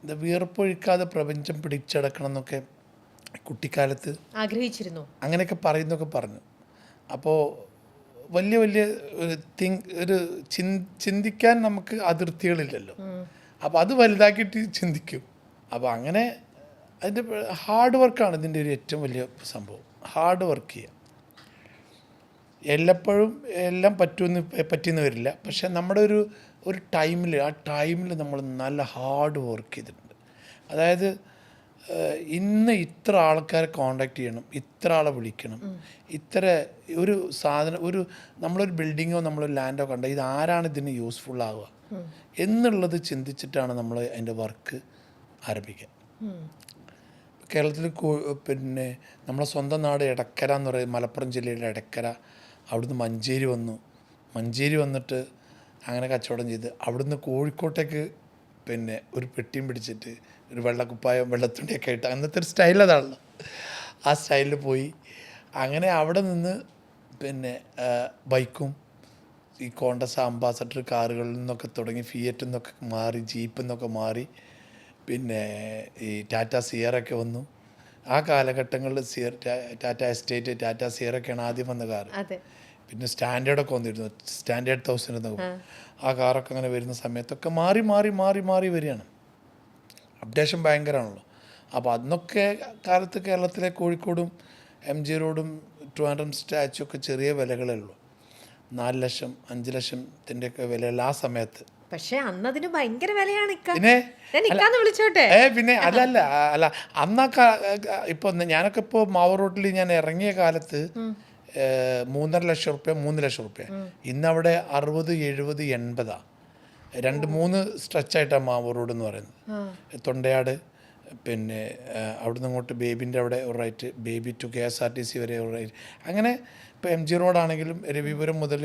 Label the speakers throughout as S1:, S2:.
S1: ഇത് വിയർപ്പൊഴിക്കാതെ പ്രപഞ്ചം പിടിച്ചടക്കണം എന്നൊക്കെ കുട്ടിക്കാലത്ത്
S2: ആഗ്രഹിച്ചിരുന്നു.
S1: അങ്ങനെയൊക്കെ പറയുന്നൊക്കെ പറഞ്ഞു. അപ്പോൾ വലിയ വലിയ ഒരു ചിന്തിക്കാൻ നമുക്ക് അതിർത്തികളില്ലല്ലോ. അപ്പോൾ അത് വലുതാക്കിയിട്ട് ചിന്തിക്കും. അപ്പോൾ അങ്ങനെ അതിൻ്റെ ഹാർഡ് വർക്കാണ് ഇതിൻ്റെ ഒരു ഏറ്റവും വലിയ സംഭവം. ഹാർഡ് വർക്ക് ചെയ്യുക. എല്ലപ്പോഴും എല്ലാം പറ്റിയെന്ന് വരില്ല. പക്ഷെ നമ്മുടെ ഒരു ടൈമിൽ ആ ടൈമിൽ നമ്മൾ നല്ല ഹാർഡ് വർക്ക് ചെയ്തിട്ടുണ്ട്. അതായത് ഇന്ന് ഇത്ര ആൾക്കാരെ കോണ്ടാക്ട് ചെയ്യണം, ഇത്ര ആളെ വിളിക്കണം, ഇത്ര ഒരു സാധനം നമ്മളൊരു ബിൽഡിങ്ങോ നമ്മളൊരു ലാൻഡോ കണ്ട ഇത് ആരാണ് ഇതിന് യൂസ്ഫുൾ ആവുക എന്നുള്ളത് ചിന്തിച്ചിട്ടാണ് നമ്മൾ അതിൻ്റെ വർക്ക് ആരംഭിക്കുക. കേരളത്തിൽ പിന്നെ നമ്മളെ സ്വന്തം നാട് എടക്കര എന്ന് പറയുന്നത് മലപ്പുറം ജില്ലയിലെ എടക്കര. അവിടുന്ന് മഞ്ചേരി വന്നിട്ട് അങ്ങനെ കച്ചവടം ചെയ്ത് അവിടുന്ന് കോഴിക്കോട്ടേക്ക് പിന്നെ ഒരു പെട്ടിയും പിടിച്ചിട്ട് ഒരു വെള്ളക്കുപ്പായം വെള്ളത്തുണ്ടിയൊക്കെ ആയിട്ട് അന്നത്തെ ഒരു സ്റ്റൈൽ അതാണല്ലോ. ആ സ്റ്റൈലിൽ പോയി അങ്ങനെ അവിടെ നിന്ന് പിന്നെ ബൈക്കും ഈ കോണ്ടസ് അംബാസഡർ കാറുകളിൽ നിന്നൊക്കെ തുടങ്ങി ഫിയറ്റിൽ നിന്നൊക്കെ മാറി ജീപ്പിൽ നിന്നൊക്കെ മാറി പിന്നെ ഈ ടാറ്റ സിയറൊക്കെ വന്നു. ആ കാലഘട്ടങ്ങളിൽ ടാറ്റ എസ്റ്റേറ്റ് ടാറ്റ സിയറൊക്കെയാണ് ആദ്യം വന്ന കാർ. പിന്നെ സ്റ്റാൻഡേർഡൊക്കെ വന്നിരുന്നു, സ്റ്റാൻഡേർഡ് 1000 എന്നൊക്കെ. ആ കാറൊക്കെ അങ്ങനെ വരുന്ന സമയത്തൊക്കെ മാറി വരികയാണ്. അപ്ഡേഷൻ ഭയങ്കരമാണല്ലോ. അപ്പോൾ അന്നൊക്കെ കാലത്ത് കേരളത്തിലെ കോഴിക്കോടും MG റോഡും ട്രിവാൻഡ്രം സ്റ്റാച്ചു ഒക്കെ ചെറിയ വിലകളേ ഉള്ളൂ. 4 ലക്ഷം 5 ലക്ഷത്തിൻ്റെയൊക്കെ വിലയുള്ള ആ സമയത്ത്.
S2: പക്ഷെ അന്നതിന് ഭയങ്കര വിലയാണ്.
S1: പിന്നെ അല്ല അന്നൊക്കെ ഇപ്പോൾ ഞാനൊക്കെ ഇപ്പോൾ മാവൂർ റോട്ടിൽ ഞാൻ ഇറങ്ങിയ കാലത്ത് 3.5 ലക്ഷം റുപ്യ 3 ലക്ഷം റുപ്യ. ഇന്നവിടെ 60, 70, 80 2-3 സ്ട്രെച്ചായിട്ടാണ് മാവൂർ റോഡ് എന്ന് പറയുന്നത്. തൊണ്ടയാട് പിന്നെ അവിടുന്ന് അങ്ങോട്ട് ബേബിൻ്റെ അവിടെ ഒരു റൈറ്റ്, ബേബി ടു KSRTC വരെ ഒരു റൈറ്റ്. അങ്ങനെ ഇപ്പോൾ MG റോഡാണെങ്കിലും രവിപുരം മുതൽ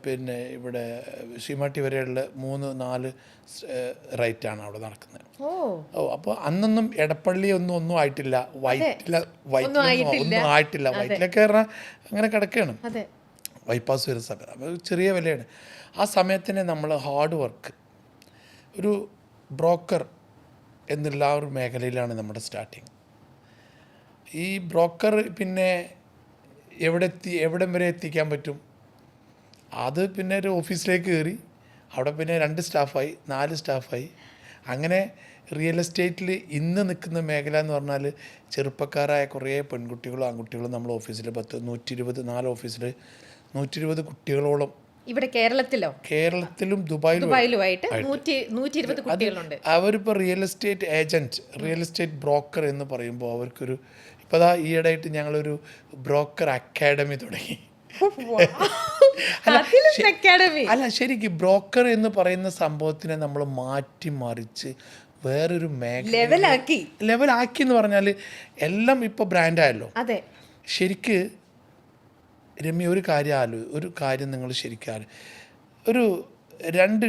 S1: പിന്നെ ഇവിടെ ശ്രീമാട്ടി വരെയുള്ള 3-4 റൈറ്റാണ് അവിടെ നടക്കുന്നത്. അപ്പോൾ അന്നൊന്നും എടപ്പള്ളി ഒന്നും ആയിട്ടില്ല, ഒന്നും ആയിട്ടില്ല. വൈറ്റിലൊക്കെ പറഞ്ഞാൽ അങ്ങനെ കിടക്കുകയാണ്, ബൈപ്പാസ് വരുന്ന സമയത്ത്. അപ്പോൾ ചെറിയ വിലയാണ്. ആ സമയത്തിന് നമ്മൾ ഹാർഡ് വർക്ക്, ഒരു ബ്രോക്കർ എന്നുള്ള ആ ഒരു മേഖലയിലാണ് നമ്മുടെ സ്റ്റാർട്ടിങ്. ഈ ബ്രോക്കർ പിന്നെ എവിടം വരെ എത്തിക്കാൻ പറ്റും, അത് പിന്നെ ഒരു ഓഫീസിലേക്ക് കയറി അവിടെ പിന്നെ 2 സ്റ്റാഫായി 4 സ്റ്റാഫായി. അങ്ങനെ റിയൽ എസ്റ്റേറ്റിൽ ഇന്ന് നിൽക്കുന്ന മേഖല എന്ന് പറഞ്ഞാൽ ചെറുപ്പക്കാരായ കുറേ പെൺകുട്ടികളും ആൺകുട്ടികളും നമ്മുടെ ഓഫീസിൽ 120 ഓഫീസിൽ 120 കുട്ടികളോളം
S2: ഇവിടെ കേരളത്തിലും
S1: ദുബായിലുമായിട്ട് അവരിപ്പോൾ real estate agent, real estate broker എന്ന് പറയുമ്പോൾ അവർക്കൊരു ഇപ്പോൾ ഈയിടെയായിട്ട് ഞങ്ങളൊരു ബ്രോക്കർ അക്കാഡമി തുടങ്ങി. അല്ല ശരിക്കും ബ്രോക്കർ എന്ന് പറയുന്ന സംഭവത്തിനെ നമ്മൾ മറിച്ച് വേറൊരു ലെവലാക്കി എന്ന് പറഞ്ഞാൽ എല്ലാം ഇപ്പോൾ ബ്രാൻഡായല്ലോ. ശരിക്ക് രമ്യ ഒരു കാര്യം നിങ്ങൾ ശരിക്കും ഒരു 2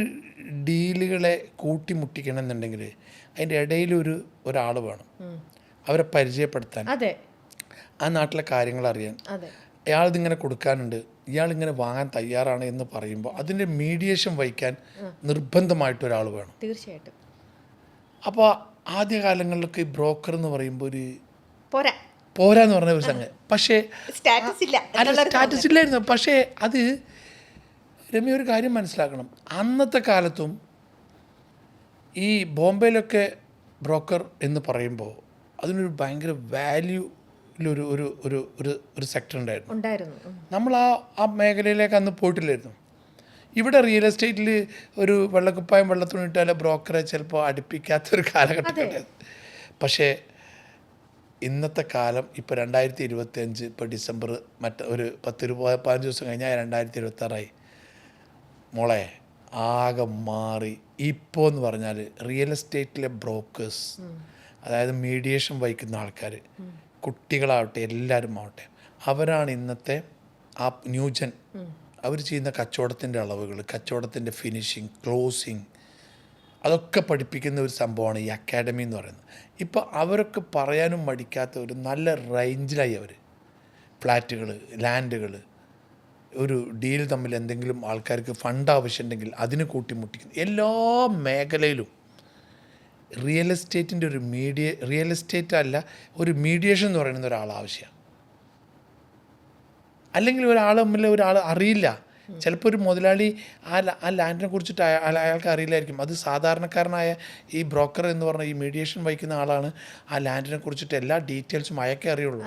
S1: ഡീലുകളെ കൂട്ടിമുട്ടിക്കണം എന്നുണ്ടെങ്കിൽ അതിൻ്റെ ഇടയിൽ ഒരാൾ വേണം, അവരെ പരിചയപ്പെടുത്താൻ, ആ നാട്ടിലെ കാര്യങ്ങൾ അറിയാൻ. അയാളിതിങ്ങനെ കൊടുക്കാനുണ്ട്, ഇയാളിങ്ങനെ വാങ്ങാൻ തയ്യാറാണ് എന്ന് പറയുമ്പോൾ അതിൻ്റെ മീഡിയേഷൻ വഹിക്കാൻ നിർബന്ധമായിട്ടൊരാൾ വേണം.
S2: തീർച്ചയായിട്ടും.
S1: അപ്പോൾ ആദ്യകാലങ്ങളിലൊക്കെ ഈ ബ്രോക്കർ എന്ന് പറയുമ്പോൾ ഒരു പോരാന്ന് പറഞ്ഞ ഒരു സംഗതി. പക്ഷേ സ്റ്റാറ്റസ് ഇല്ലായിരുന്നു. പക്ഷേ അത് രമ്യ ഒരു കാര്യം മനസ്സിലാക്കണം, അന്നത്തെ കാലത്തും ഈ ബോംബെയിലൊക്കെ ബ്രോക്കർ എന്ന് പറയുമ്പോൾ അതിനൊരു ഭയങ്കര വാല്യൂ ഒരു സെക്ടർ ഉണ്ടായിരുന്നു. നമ്മൾ ആ മേഖലയിലേക്ക് അന്ന് പോയിട്ടില്ലായിരുന്നു. ഇവിടെ റിയൽ എസ്റ്റേറ്റിൽ ഒരു വെള്ളക്കുപ്പായം വെള്ളത്തുണിട്ടാൽ ബ്രോക്കറെ ചിലപ്പോൾ അടുപ്പിക്കാത്തൊരു കാലഘട്ടം. പക്ഷേ ഇന്നത്തെ കാലം ഇപ്പോൾ 2025, ഇപ്പോൾ ഡിസംബർ ഒരു 10-15 ദിവസം കഴിഞ്ഞാൽ 2026 മോളെ ആകെ മാറി. ഇപ്പോൾ എന്ന് പറഞ്ഞാൽ റിയൽ എസ്റ്റേറ്റിലെ ബ്രോക്കേഴ്സ്, അതായത് മീഡിയേഷൻ വഹിക്കുന്ന ആൾക്കാർ, കുട്ടികളാവട്ടെ എല്ലാവരും ആവട്ടെ, അവരാണ് ഇന്നത്തെ ആ ന്യൂജൻ. അവർ ചെയ്യുന്ന കച്ചവടത്തിൻ്റെ അളവുകൾ, കച്ചവടത്തിൻ്റെ ഫിനിഷിങ്, ക്ലോസിങ്, അതൊക്കെ പഠിപ്പിക്കുന്ന ഒരു സംഭവമാണ് ഈ അക്കാഡമി എന്ന് പറയുന്നത്. ഇപ്പോൾ അവരൊക്കെ പറയാനും മടിക്കാത്ത ഒരു നല്ല റേഞ്ചിലായി അവർ. ഫ്ലാറ്റുകൾ, ലാൻഡുകൾ, ഒരു ഡീൽ തമ്മിൽ എന്തെങ്കിലും ആൾക്കാർക്ക് ഫണ്ട് ആവശ്യമുണ്ടെങ്കിൽ അതിന് കൂട്ടിമുട്ടിക്കുന്നു. എല്ലാ മേഖലയിലും റിയൽ എസ്റ്റേറ്റിൻ്റെ ഒരു റിയൽ എസ്റ്റേറ്റ് അല്ല, ഒരു മീഡിയേഷൻ എന്ന് പറയുന്ന ഒരാൾ ആവശ്യമാണ്. അല്ലെങ്കിൽ ഒരാൾ തമ്മിൽ ഒരാൾ അറിയില്ല. ചിലപ്പോൾ ഒരു മുതലാളി ആ ലാൻഡിനെ കുറിച്ചിട്ട് അയാൾക്ക് അറിയില്ലായിരിക്കും. അത് സാധാരണക്കാരനായ ഈ ബ്രോക്കർ എന്ന് പറഞ്ഞ ഈ മീഡിയേഷൻ വഹിക്കുന്ന ആളാണ് ആ ലാൻഡിനെ കുറിച്ചിട്ട് എല്ലാ ഡീറ്റെയിൽസും അയാൾക്കേ അറിയുള്ളൂ.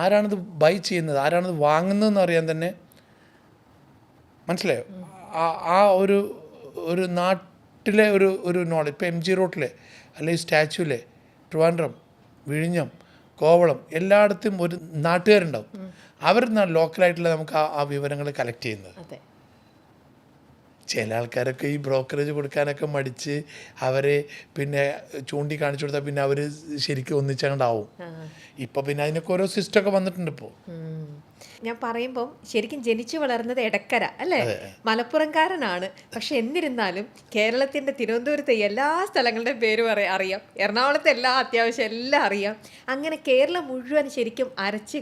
S1: ആരാണത് ബൈ ചെയ്യുന്നത്, ആരാണത് വാങ്ങുന്നതെന്ന് അറിയാൻ തന്നെ മനസ്സിലായോ? ആ ഒരു നാട്ടിലെ ഒരു നോളജ്. ഇപ്പോൾ MG റോട്ടിലെ അല്ലെങ്കിൽ സ്റ്റാച്യൂലെ, ട്രിവാൻഡ്രം, വിഴിഞ്ഞം, കോവളം എല്ലായിടത്തും ഒരു നാട്ടുകാരുണ്ടാവും. അവർ ലോക്കലായിട്ടുള്ള നമുക്ക് ആ വിവരങ്ങൾ കളക്ട് ചെയ്യുന്നത്. ചില ആൾക്കാരൊക്കെ ഈ ബ്രോക്കറേജ് കൊടുക്കാനൊക്കെ മടിച്ച് അവരെ പിന്നെ ചൂണ്ടിക്കാണിച്ചു കൊടുത്താൽ പിന്നെ അവർ ശരിക്കും ഒന്നിച്ചങ്ങണ്ടാവും. ഇപ്പോൾ പിന്നെ അതിനൊക്കെ ഓരോ സിസ്റ്റമൊക്കെ വന്നിട്ടുണ്ട്. ഇപ്പോൾ
S2: ഞാൻ പറയുമ്പം ശരിക്കും ജനിച്ചു വളർന്നത് എടക്കര അല്ലേ, മലപ്പുറംകാരനാണ്. പക്ഷെ എന്നിരുന്നാലും കേരളത്തിന്റെ തിരുവനന്തപുരത്തെ എല്ലാ സ്ഥലങ്ങളുടെയും പേര് അറിയാം, എറണാകുളത്തെ അത്യാവശ്യം എല്ലാം അറിയാം. അങ്ങനെ കേരളം മുഴുവൻ ശരിക്കും അരച്ച്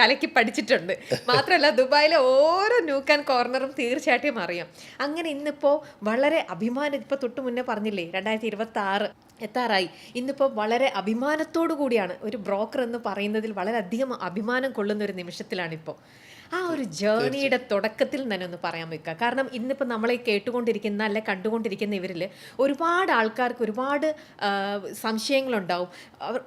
S2: കലക്കി പഠിച്ചിട്ടുണ്ട്. മാത്രമല്ല ദുബായിലെ ഓരോ ന്യൂക്ക് ആൻഡ് കോർണറും തീർച്ചയായിട്ടും അറിയാം. അങ്ങനെ ഇന്നിപ്പോൾ വളരെ അഭിമാനം, ഇപ്പോൾ തൊട്ട് മുന്നേ പറഞ്ഞില്ലേ 2026 എത്താറായി. ഇന്നിപ്പോൾ വളരെ അഭിമാനത്തോടു കൂടിയാണ് ഒരു ബ്രോക്കർ എന്ന് പറയുന്നതിൽ വളരെയധികം അഭിമാനം കൊള്ളുന്ന ഒരു നിമിഷത്തിലാണിപ്പോൾ. ആ ഒരു ജേർണിയുടെ തുടക്കത്തിൽ തന്നെ ഒന്ന് പറയാൻ വെക്കുക. കാരണം ഇന്നിപ്പോൾ നമ്മളെ കേട്ടുകൊണ്ടിരിക്കുന്ന അല്ലെ കണ്ടുകൊണ്ടിരിക്കുന്ന ഇവരിൽ ഒരുപാട് ആൾക്കാർക്ക് ഒരുപാട് സംശയങ്ങളുണ്ടാവും.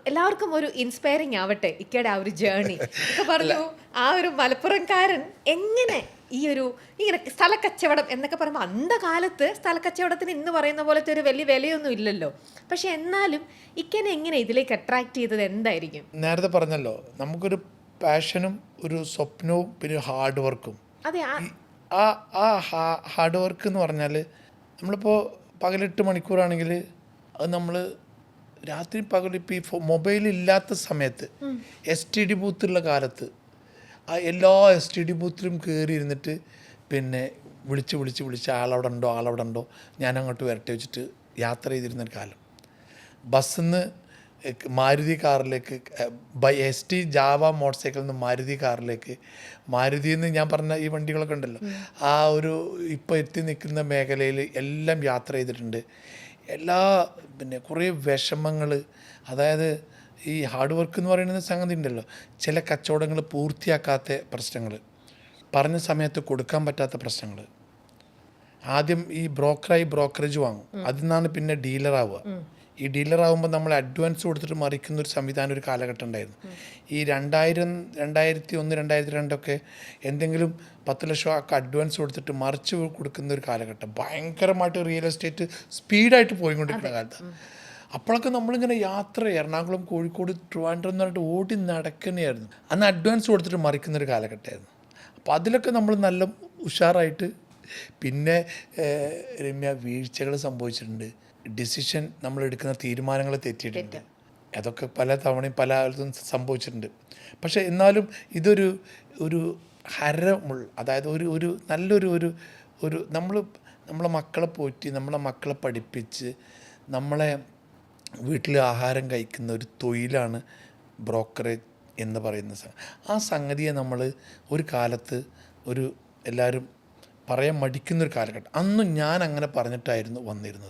S2: എല്ലാവർക്കും ഒരു ഇൻസ്പയറിങ് ആവട്ടെ ഇക്കയുടെ ആ ഒരു ജേർണി. ഒക്കെ പറഞ്ഞു ആ ഒരു മലപ്പുറംകാരൻ എങ്ങനെ ഇങ്ങനെ സ്ഥലക്കച്ചവടം എന്നൊക്കെ പറയുമ്പോൾ അന്ധകാലത്ത് സ്ഥലക്കച്ചവടത്തിന് ഇന്ന് പറയുന്ന പോലത്തെ ഒരു വലിയ വിലയൊന്നും ഇല്ലല്ലോ. പക്ഷെ എന്നാലും ഇക്കനെ എങ്ങനെ ഇതിലേക്ക് അട്രാക്ട് ചെയ്തത് എന്തായിരിക്കും?
S1: നേരത്തെ പറഞ്ഞല്ലോ, നമുക്കൊരു പാഷനും ഒരു സ്വപ്നവും പിന്നെ ഹാർഡ് വർക്കും.
S2: അതെ,
S1: ആ ഹാർഡ് വർക്ക് എന്ന് പറഞ്ഞാൽ നമ്മളിപ്പോൾ പകൽ 8 മണിക്കൂറാണെങ്കിൽ അത് നമ്മൾ രാത്രി പകൽ ഇപ്പോൾ ഈ മൊബൈൽ ഇല്ലാത്ത സമയത്ത് STD ബൂത്തുള്ള കാലത്ത് ആ എല്ലാ STD ബൂത്തിലും കയറി ഇരുന്നിട്ട് പിന്നെ വിളിച്ച് ആളവിടെ ഉണ്ടോ ഞാൻ അങ്ങോട്ട് വരട്ടെ വെച്ചിട്ട് യാത്ര ചെയ്തിരുന്നൊരു കാലം. ബസ്സിൽ നിന്ന് മാരുതി കാറിലേക്ക്, ST ജാവ മോട്ടോർ സൈക്കിളിൽ നിന്ന് മാരുതി കാറിലേക്ക്, മാരുതിയിൽ നിന്ന് ഞാൻ പറഞ്ഞ ഈ വണ്ടികളൊക്കെ ഉണ്ടല്ലോ, ആ ഒരു ഇപ്പോൾ എത്തി നിൽക്കുന്ന മേഖലയിൽ എല്ലാം യാത്ര ചെയ്തിട്ടുണ്ട്. പിന്നെ കുറേ വിഷമങ്ങൾ, അതായത് ഈ ഹാർഡ് വർക്ക് എന്ന് പറയുന്ന സംഗതി ഉണ്ടല്ലോ, ചില കച്ചവടങ്ങൾ പൂർത്തിയാക്കാത്ത പ്രശ്നങ്ങൾ, പറഞ്ഞ സമയത്ത് കൊടുക്കാൻ പറ്റാത്ത പ്രശ്നങ്ങൾ. ആദ്യം ഈ ബ്രോക്കറേജ് വാങ്ങും, അതിൽ നിന്നാണ് പിന്നെ ഡീലറാവുക. ഈ ഡീലറാകുമ്പോൾ നമ്മൾ അഡ്വാൻസ് കൊടുത്തിട്ട് മറിക്കുന്ന ഒരു സംവിധാനം ഒരു കാലഘട്ടം ഉണ്ടായിരുന്നു. ഈ 2001, 2002 എന്തെങ്കിലും 10 ലക്ഷം ഒക്കെ അഡ്വാൻസ് കൊടുത്തിട്ട് മറിച്ച് കൊടുക്കുന്ന ഒരു കാലഘട്ടം. ഭയങ്കരമായിട്ട് റിയൽ എസ്റ്റേറ്റ് സ്പീഡായിട്ട് പോയിക്കൊണ്ടിരിക്കുന്ന കാലത്ത്. അപ്പോഴൊക്കെ നമ്മളിങ്ങനെ യാത്ര, എറണാകുളം, കോഴിക്കോട്, ട്രിവാൻഡ്രം എന്ന് പറഞ്ഞിട്ട് ഓടി നടക്കുന്നതായിരുന്നു. അന്ന് അഡ്വാൻസ് കൊടുത്തിട്ട് മറിക്കുന്നൊരു കാലഘട്ടമായിരുന്നു. അപ്പോൾ അതിലൊക്കെ നമ്മൾ നല്ല ഉഷാറായിട്ട്, പിന്നെ രമ്യ വീഴ്ചകൾ സംഭവിച്ചിട്ടുണ്ട്, ഡിസിഷൻ നമ്മൾ എടുക്കുന്ന തീരുമാനങ്ങൾ തെറ്റിയിട്ടുണ്ട്. അതൊക്കെ പല തവണയും പലതും സംഭവിച്ചിട്ടുണ്ട്. പക്ഷേ എന്നാലും ഇതൊരു ഹരമുള്ള, അതായത് ഒരു നല്ലൊരു നമ്മളെ മക്കളെ പോറ്റി, നമ്മളെ മക്കളെ പഠിപ്പിച്ച് നമ്മളെ വീട്ടിൽ ആഹാരം കഴിക്കുന്ന ഒരു തൊഴിലാണ് ബ്രോക്കറേജ് എന്ന് പറയുന്ന ആ സംഗതിയെ നമ്മൾ ഒരു കാലത്ത് എല്ലാവരും പറയാൻ മടിക്കുന്നൊരു കാലഘട്ടം. അന്നും ഞാൻ അങ്ങനെ പറഞ്ഞിട്ടായിരുന്നു വന്നിരുന്നത്.